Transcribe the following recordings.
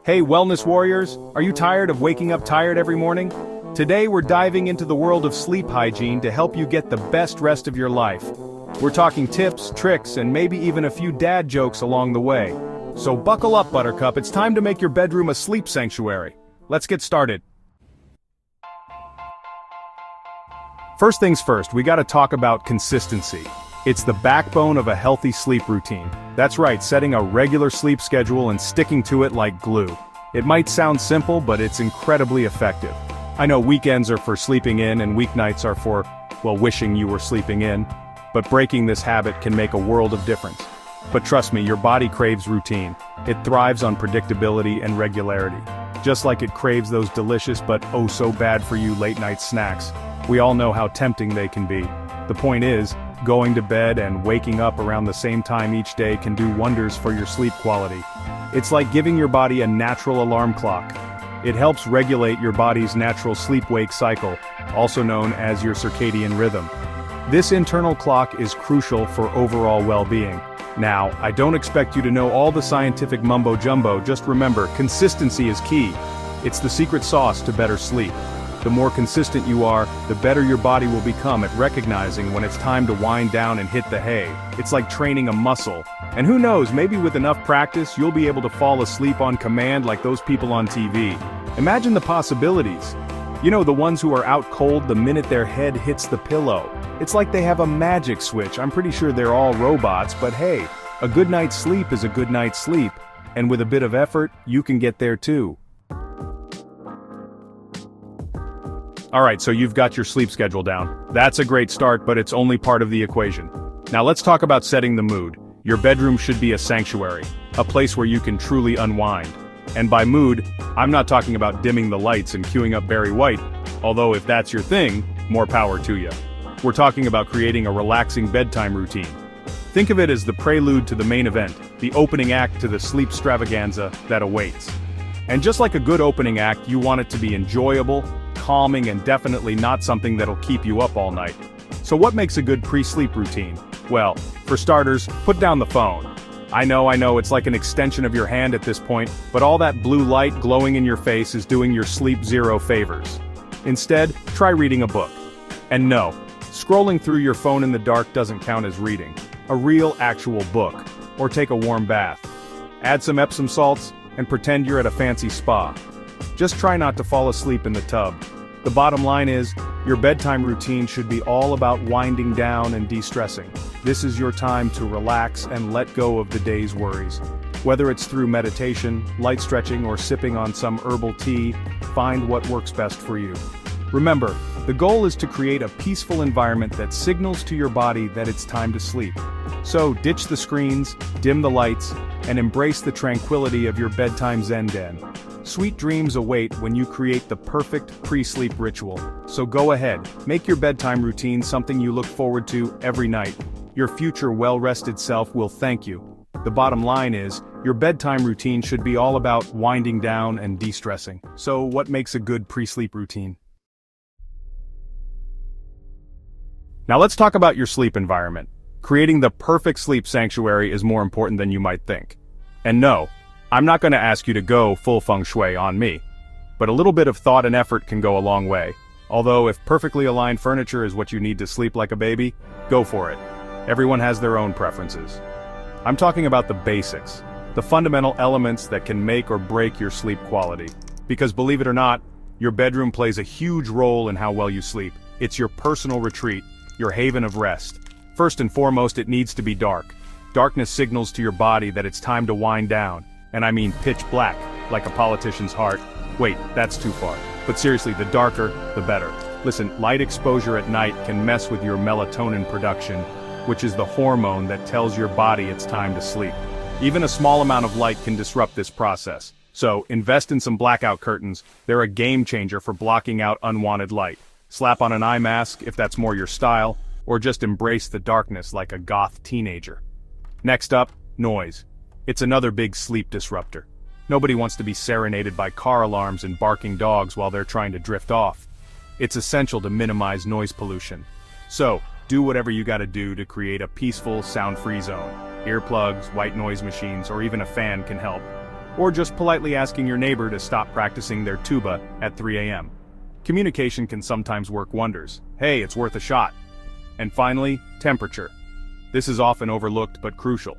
Hey wellness warriors, are you tired of waking up tired every morning? Today we're diving into the world of sleep hygiene to help you get the best rest of your life. We're talking tips, tricks, and maybe even a few dad jokes along the way. So buckle up, Buttercup, it's time to make your bedroom a sleep sanctuary. Let's get started. First things first, we gotta talk about consistency. It's the backbone of a healthy sleep routine. That's right, setting a regular sleep schedule and sticking to it like glue. It might sound simple, but it's incredibly effective. I know weekends are for sleeping in and weeknights are for, well, wishing you were sleeping in. But breaking this habit can make a world of difference. But trust me, your body craves routine. It thrives on predictability and regularity. Just like it craves those delicious but oh so bad for you late night snacks. We all know how tempting they can be. The point is, going to bed and waking up around the same time each day can do wonders for your sleep quality. It's like giving your body a natural alarm clock. It helps regulate your body's natural sleep-wake cycle, also known as your circadian rhythm. This internal clock is crucial for overall well-being. Now, I don't expect you to know all the scientific mumbo-jumbo, just remember, consistency is key. It's the secret sauce to better sleep. The more consistent you are, the better your body will become at recognizing when it's time to wind down and hit the hay. It's like training a muscle. And who knows, maybe with enough practice, you'll be able to fall asleep on command like those people on TV. Imagine the possibilities. You know, the ones who are out cold the minute their head hits the pillow. It's like they have a magic switch. I'm pretty sure they're all robots, but hey, a good night's sleep is a good night's sleep. And with a bit of effort, you can get there too. Alright, so you've got your sleep schedule down. That's a great start, but it's only part of the equation. Now let's talk about setting the mood. Your bedroom should be a sanctuary, a place where you can truly unwind. And by mood, I'm not talking about dimming the lights and queuing up Barry White, although if that's your thing, more power to you. We're talking about creating a relaxing bedtime routine. Think of it as the prelude to the main event, the opening act to the sleep extravaganza that awaits. And just like a good opening act, you want it to be enjoyable, calming, and definitely not something that'll keep you up all night. So what makes a good pre-sleep routine? Well, for starters, put down the phone. I know, it's like an extension of your hand at this point, but all that blue light glowing in your face is doing your sleep zero favors. Instead, try reading a book. And no, scrolling through your phone in the dark doesn't count as reading. A real, actual book. Or take a warm bath. Add some Epsom salts, and pretend you're at a fancy spa. Just try not to fall asleep in the tub. The bottom line is, your bedtime routine should be all about winding down and de-stressing. This is your time to relax and let go of the day's worries. Whether it's through meditation, light stretching, or sipping on some herbal tea, find what works best for you. Remember, the goal is to create a peaceful environment that signals to your body that it's time to sleep. So ditch the screens, dim the lights, and embrace the tranquility of your bedtime zen den. Sweet dreams await when you create the perfect pre-sleep ritual. So go ahead, make your bedtime routine something you look forward to every night. Your future well-rested self will thank you. The bottom line is, your bedtime routine should be all about winding down and de-stressing. So what makes a good pre-sleep routine? Now let's talk about your sleep environment. Creating the perfect sleep sanctuary is more important than you might think. And no, I'm not going to ask you to go full feng shui on me. But a little bit of thought and effort can go a long way. Although if perfectly aligned furniture is what you need to sleep like a baby, go for it. Everyone has their own preferences. I'm talking about the basics, the fundamental elements that can make or break your sleep quality. Because believe it or not, your bedroom plays a huge role in how well you sleep. It's your personal retreat, your haven of rest. First and foremost, it needs to be dark. Darkness signals to your body that it's time to wind down. And I mean pitch black, like a politician's heart. Wait, that's too far. But seriously, the darker, the better. Listen, light exposure at night can mess with your melatonin production, which is the hormone that tells your body it's time to sleep. Even a small amount of light can disrupt this process. So, invest in some blackout curtains. They're a game changer for blocking out unwanted light. Slap on an eye mask if that's more your style, or just embrace the darkness like a goth teenager. Next up, noise. It's another big sleep disruptor. Nobody wants to be serenaded by car alarms and barking dogs while they're trying to drift off. It's essential to minimize noise pollution. So, do whatever you gotta do to create a peaceful, sound-free zone. Earplugs, white noise machines, or even a fan can help. or just politely asking your neighbor to stop practicing their tuba at 3 a.m. Communication can sometimes work wonders. Hey, it's worth a shot. And finally, temperature. This is often overlooked but crucial.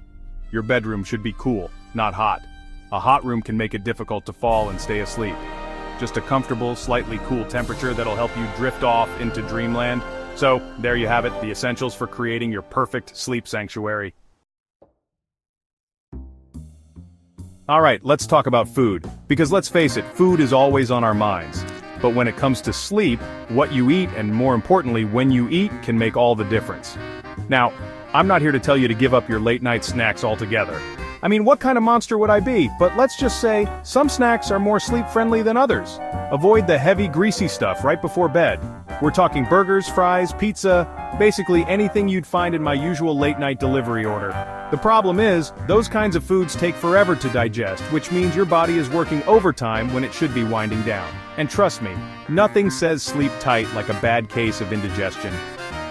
Your bedroom should be cool, not hot. A hot room can make it difficult to fall and stay asleep. Just a comfortable, slightly cool temperature that'll help you drift off into dreamland. So, there you have it, the essentials for creating your perfect sleep sanctuary. Alright, let's talk about food. Because let's face it, food is always on our minds. But when it comes to sleep, what you eat and more importantly, when you eat can make all the difference. Now, I'm not here to tell you to give up your late night snacks altogether. I mean, what kind of monster would I be? But let's just say, some snacks are more sleep-friendly than others. Avoid the heavy, greasy stuff right before bed. We're talking burgers, fries, pizza, basically anything you'd find in my usual late-night delivery order. The problem is, those kinds of foods take forever to digest, which means your body is working overtime when it should be winding down. And trust me, nothing says sleep tight like a bad case of indigestion.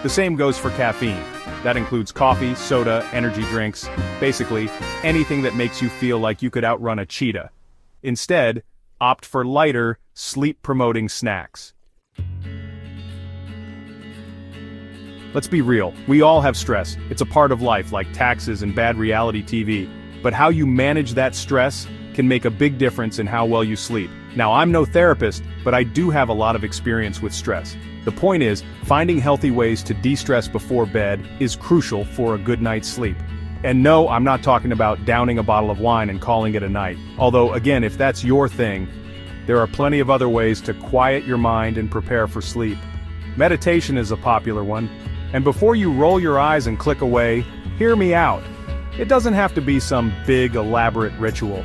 The same goes for caffeine. That includes coffee, soda, energy drinks, basically anything that makes you feel like you could outrun a cheetah. Instead, opt for lighter, sleep-promoting snacks. Let's be real, we all have stress. It's a part of life, like taxes and bad reality TV. But how you manage that stress can make a big difference in how well you sleep. Now, I'm no therapist, but I do have a lot of experience with stress. The point is, finding healthy ways to de-stress before bed is crucial for a good night's sleep. And no, I'm not talking about downing a bottle of wine and calling it a night. Although, again, if that's your thing, there are plenty of other ways to quiet your mind and prepare for sleep. Meditation is a popular one. And before you roll your eyes and click away, hear me out. It doesn't have to be some big, elaborate ritual.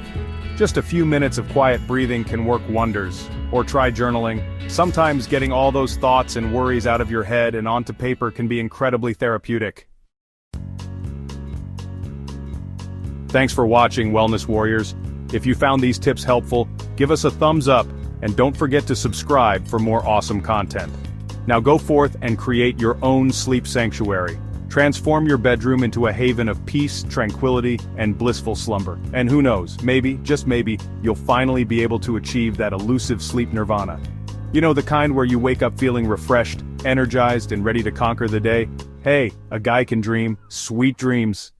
Just a few minutes of quiet breathing can work wonders. Or try journaling. Sometimes getting all those thoughts and worries out of your head and onto paper can be incredibly therapeutic. Thanks for watching, Wellness Warriors. If you found these tips helpful, give us a thumbs up, and don't forget to subscribe for more awesome content. Now go forth and create your own sleep sanctuary. Transform your bedroom into a haven of peace, tranquility, and blissful slumber. And who knows, maybe, just maybe, you'll finally be able to achieve that elusive sleep nirvana. You know, the kind where you wake up feeling refreshed, energized, and ready to conquer the day? Hey, a guy can dream. Sweet dreams.